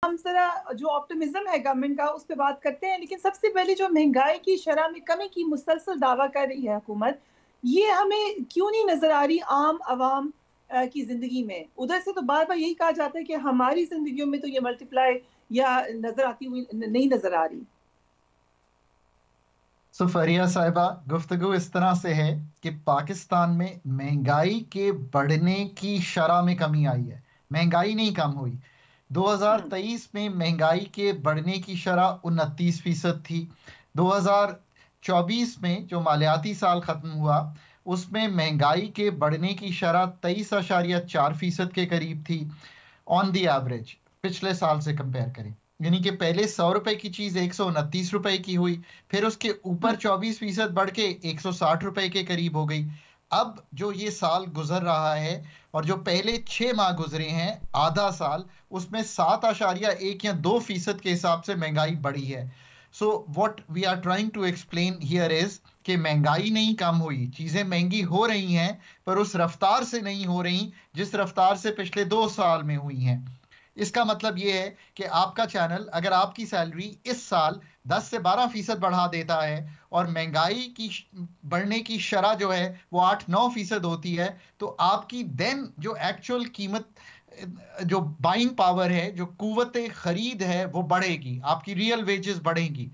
हम जरा जो ऑप्टिमिज्म है गवर्नमेंट का उस पर बात करते हैं। लेकिन सबसे पहले जो महंगाई की शरह में कमी की मुसलसल दावा कर रही है हुकूमत, ये हमें क्यों नहीं नजर आ रही आम आवाम की जिंदगी में? उधर से तो बार बार यही कहा जाता है कि हमारी जिंदगियों में तो ये मल्टीप्लाई या नजर आती हुई नहीं नजर आ रही। सो फरिया साहिबा, गुफ्तगू इस तरह से है कि पाकिस्तान में महंगाई के बढ़ने की शरह में कमी आई है। महंगाई नहीं कम हुई। हम्म। 2023 में महंगाई के बढ़ने की शरह 29% थी। 2024 में जो मालियाती साल खत्म हुआ, उसमें महंगाई के बढ़ने की शरह 23.4% के करीब थी ऑन दी एवरेज, पिछले साल से कंपेयर करें। यानी कि पहले 100 रुपए की चीज 129 रुपए की हुई, फिर उसके ऊपर 24% बढ़ के 160 रुपए के करीब हो गई। अब जो ये साल गुजर रहा है और जो पहले 6 माह गुजरे हैं, आधा साल, उसमें 7.1 या 2% के हिसाब से महंगाई बढ़ी है। So what we are trying to explain here is कि महंगाई नहीं कम हुई, चीजें महंगी हो रही हैं, पर उस रफ्तार से नहीं हो रही जिस रफ्तार से पिछले 2 साल में हुई हैं। इसका मतलब ये है कि आपका चैनल अगर आपकी सैलरी इस साल 10 से 12% बढ़ा देता है और महंगाई की बढ़ने की शरह जो है वो 8-9% होती है, तो आपकी देन जो एक्चुअल कीमत, जो बाइंग पावर है, जो कुव्वत खरीद है, वो बढ़ेगी, आपकी रियल वेजेस बढ़ेंगी।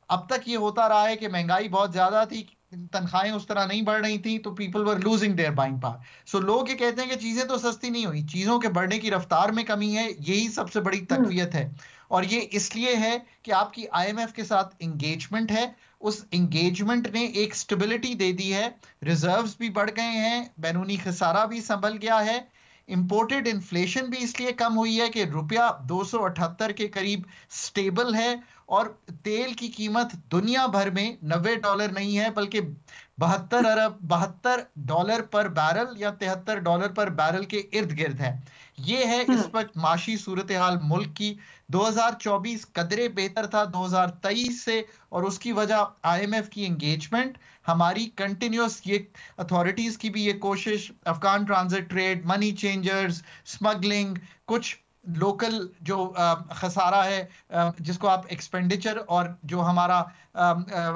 अब तक ये होता रहा है कि महंगाई बहुत ज्यादा थी, तनख्वाहें उस तरह नहीं बढ़ रही थी, तो people were losing their buying power. So लोग ये कहते हैं कि चीजें तो सस्ती नहीं हुई, चीजों के बढ़ने की रफ्तार में कमी है, यही सबसे बड़ी हम्म। तकवीत है। और ये इसलिए है कि आपकी आईएमएफ के साथ इंगेजमेंट है। उस इंगेजमेंट ने एक स्टेबिलिटी दे दी है, रिजर्व्स भी बढ़ गए हैं, बैरूनी खसारा भी संभल गया है, इंपोर्टेड इन्फ्लेशन भी इसलिए कम हुई है कि रुपया 278 के करीब स्टेबल है, और तेल की कीमत दुनिया भर में $90 नहीं है, बल्कि 72 अरब $72 पर बैरल या $73 पर बैरल के इर्द गिर्द है। ये है इस हम्म। वक्त माशी सूरत हाल मुल्क की। 2024 कदरे बेहतर था 2023 से, और उसकी वजह आईएमएफ की एंगेजमेंट, हमारी कंटिन्यूस ये अथॉरिटीज की भी ये कोशिश, Afghan transit trade, money changers, smuggling, कुछ लोकल जो खसारा है, जिसको आप एक्सपेंडिचर और जो हमारा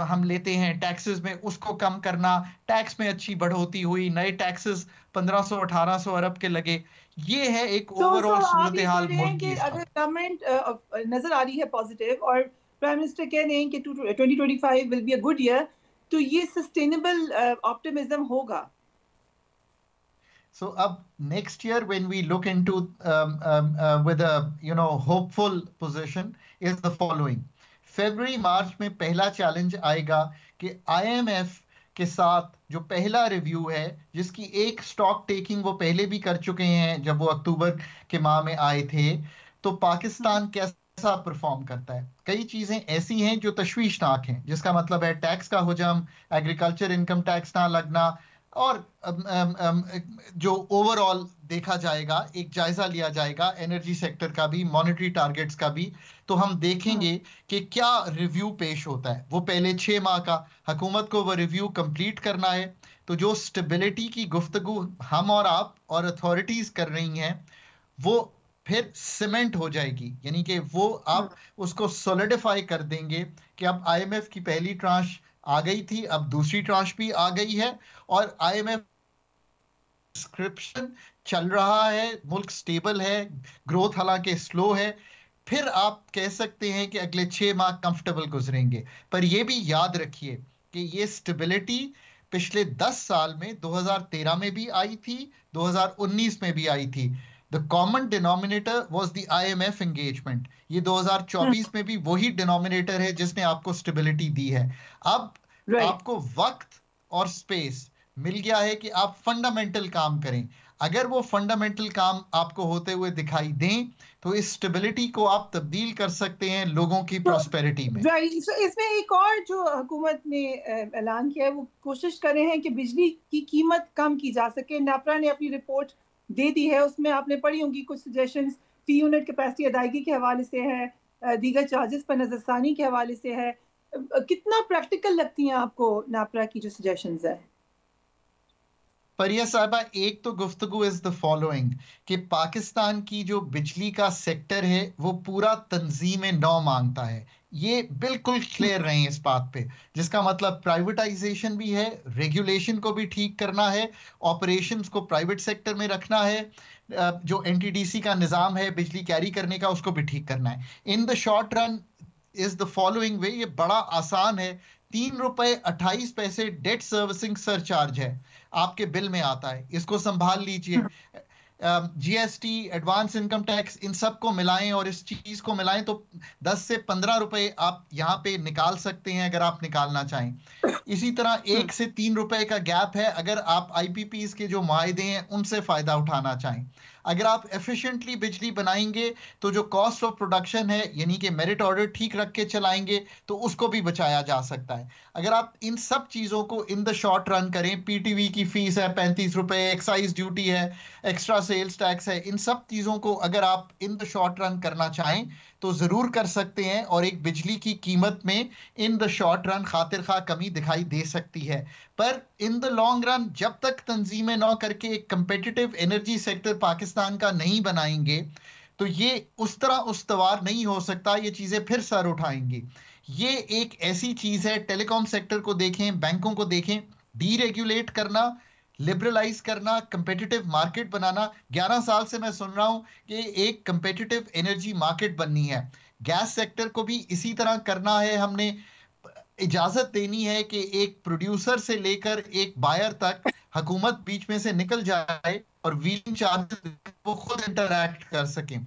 हम लेते हैं टैक्सेस में, उसको कम करना, टैक्स में अच्छी बढ़ोतरी हुई, नए टैक्सेस 1500-1800 अरब के लगे। ये है एक तो ओवरऑल आप सूरत ये कह हाल रहे हैं मुल्क की कि इस अगर वक्त। गवर्नमेंट नजर आ रही है पॉजिटिव और प्राइम मिनिस्टर कह रहे हैं कि 2025 will be a good year, तो ये सस्टेनेबल ऑप्टिमिज्म होगा? So up next year, when we look into with a hopeful position, is the following. February मार्च में पहला चैलेंज आएगा कि आईएमएफ के साथ जो पहला रिव्यू है, जिसकी एक स्टॉक टेकिंग वो पहले भी कर चुके हैं जब वो अक्टूबर के माह में आए थे, तो पाकिस्तान कैसा परफॉर्म करता है। कई चीजें ऐसी हैं जो तशवीशनाक हैं, जिसका मतलब है टैक्स का हुजम, एग्रीकल्चर इनकम टैक्स ना लगना, और जो ओवरऑल देखा जाएगा, एक जायजा लिया जाएगा एनर्जी सेक्टर का भी, मॉनेटरी टारगेट्स का भी, तो हम हम्म। देखेंगे कि क्या रिव्यू पेश होता है। वो पहले 6 माह का हुकूमत को वो रिव्यू कंप्लीट करना है। तो जो स्टेबिलिटी की गुफ्तगू हम और आप और अथॉरिटीज कर रही हैं, वो फिर सीमेंट हो जाएगी, यानी कि वो आप उसको सॉलिडिफाई कर देंगे कि अब आईएमएफ की पहली ट्रांश आ गई थी, अब दूसरी ट्रांश भी आ गई है, और आईएमएफ सब्सक्रिप्शन चल रहा है, मुल्क स्टेबल है, ग्रोथ हालांकि स्लो है। फिर आप कह सकते हैं कि अगले 6 माह कंफर्टेबल गुजरेंगे। पर यह भी याद रखिए कि ये स्टेबिलिटी पिछले 10 साल में 2013 में भी आई थी, 2019 में भी आई थी। The common denominator was the IMF engagement. ये 2024 में भी वही डिनोमिनेटर है जिसने आपको स्टेबिलिटी दी है। अब राइट। आपको वक्त और स्पेस मिल गया है कि आप फंडामेंटल काम करें। अगर वो फंडामेंटल काम आपको होते हुए दिखाई दें, तो इस स्टेबिलिटी को आप तब्दील कर सकते हैं लोगों की तो प्रॉस्पेरिटी में। राइट, इसमें एक और जो हुकूमत ने ऐलान किया है, वो कोशिश कर रहे हैं कि बिजली की कीमत कम की जा सके। नापरा ने अपनी रिपोर्ट दे दी है, उसमें आपने पढ़ी होंगी कुछ सजेशंस, फी यूनिट कैपेसिटी अदायगी के हवाले से है, दीगर चार्जेस पर नजरसानी के हवाले से है। कितना प्रैक्टिकल लगती हैं आपको नापरा की जो सजेशंस है? परिया साहबा, एक तो गुफ्तगू इज द फॉलोइंग कि पाकिस्तान की जो बिजली का सेक्टर है वो पूरा तंजीम नौ मांगता है। ये बिल्कुल क्लियर रहे इस बात पे, जिसका मतलब प्राइवेटाइजेशन भी है, रेगुलेशन को भी ठीक करना है, ऑपरेशंस को प्राइवेट सेक्टर में रखना है, जो एनटीडीसी का निज़ाम है बिजली कैरी करने का उसको भी ठीक करना है। In the short run is the following वे, ये बड़ा आसान है। 3 रुपए 28 पैसे डेट सर्विसिंग सरचार्ज है, आपके बिल में आता है, इसको संभाल लीजिए। जीएसटी, एडवांस इनकम टैक्स, इन सब को मिलाएं और इस चीज को मिलाएं तो 10 से 15 रुपए आप यहाँ पे निकाल सकते हैं अगर आप निकालना चाहें। इसी तरह 1 से 3 रुपए का गैप है अगर आप आईपीपीज के जो मुआहदे हैं उनसे फायदा उठाना चाहें। अगर आप एफिशिएंटली बिजली बनाएंगे तो जो कॉस्ट ऑफ प्रोडक्शन है यानी कि मेरिट ऑर्डर ठीक रख के चलाएंगे तो उसको भी बचाया जा सकता है। अगर आप इन सब चीजों को इन द शॉर्ट रन करें, पीटीवी की फीस है 35 रुपए, एक्साइज ड्यूटी है, एक्स्ट्रा सेल्स टैक्स है, इन सब चीजों को अगर आप इन द शॉर्ट रन करना चाहें तो जरूर कर सकते हैं और एक बिजली की कीमत में इन द शॉर्ट रन खातिर खा कमी दिखाई दे सकती है। पर इन द लॉन्ग रन जब तक तंजीमें नौ करके एक कंपेटिटिव एनर्जी सेक्टर पाकिस्तान का नहीं बनाएंगे तो ये उस तरह उस्तवार नहीं हो सकता, ये चीजें फिर सर उठाएंगी। ये एक ऐसी चीज है, टेलीकॉम सेक्टर को देखें, बैंकों को देखें, डीरेगुलेट करना, लिबरलाइज करना, कंपेटिटिव मार्केट बनाना। 11 साल से मैं सुन रहा हूं कि एक कंपेटिटिव एनर्जी मार्केट बननी है, गैस सेक्टर को भी इसी तरह करना है। हमने इजाजत देनी है कि एक प्रोड्यूसर से लेकर एक बायर तक हुकूमत बीच में से निकल जाए और व्हीलिंग चार्जेस वो खुद इंटरैक्ट कर सकें।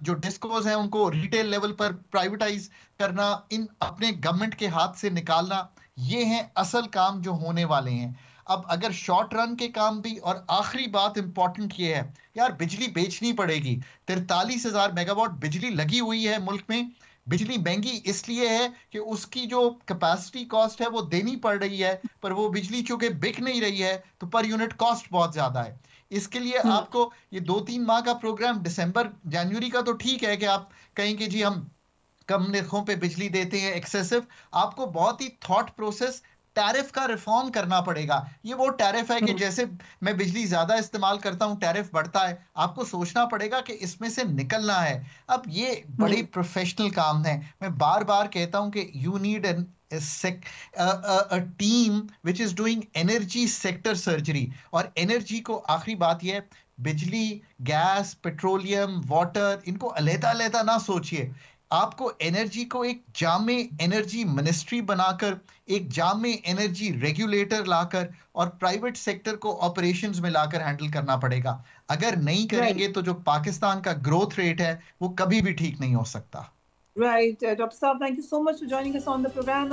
जो डिस्कोज हैं उनको रिटेल लेवल पर प्राइवेटाइज करना, इन अपने गवर्नमेंट के हाथ से निकालना, ये हैं असल काम जो होने वाले हैं। अब अगर शॉर्ट रन के काम भी, और आखिरी बात इंपॉर्टेंट ये है यार, बिजली बेचनी पड़ेगी। 43,000 मेगावाट बिजली लगी हुई है मुल्क में। बिजली महंगी इसलिए है कि उसकी जो कैपेसिटी कॉस्ट है वो देनी पड़ रही है, पर वो बिजली चूंकि बिक नहीं रही है तो पर यूनिट कॉस्ट बहुत ज्यादा है। इसके लिए आपको ये 2-3 माह का प्रोग्राम, दिसंबर जनवरी का तो ठीक है कि आप कहें कि जी हम कम नरखों पे बिजली देते हैं एक्सेसिव, आपको बहुत ही थॉट प्रोसेस टैरिफ का रिफॉर्म करना पड़ेगा। ये वो टैरिफ है कि जैसे मैं बिजली ज्यादा इस्तेमाल करता हूं टैरिफ बढ़ता है, आपको सोचना पड़ेगा कि इसमें से निकलना है। अब ये बड़े प्रोफेशनल काम है। मैं बार बार कहता हूं कि you need a team which is doing energy sector surgery। और एनर्जी को, आखिरी बात यह है, बिजली, गैस, पेट्रोलियम, वाटर, इनको अलग-अलग ना सोचिए। आपको एनर्जी को एक जामे एनर्जी मिनिस्ट्री बनाकर, एक जामे एनर्जी रेगुलेटर लाकर और प्राइवेट सेक्टर को ऑपरेशंस में लाकर हैंडल करना पड़ेगा। अगर नहीं करेंगे तो जो पाकिस्तान का ग्रोथ रेट है वो कभी भी ठीक नहीं हो सकता। Right, Dr. Saab, thank you so much for joining us on the program.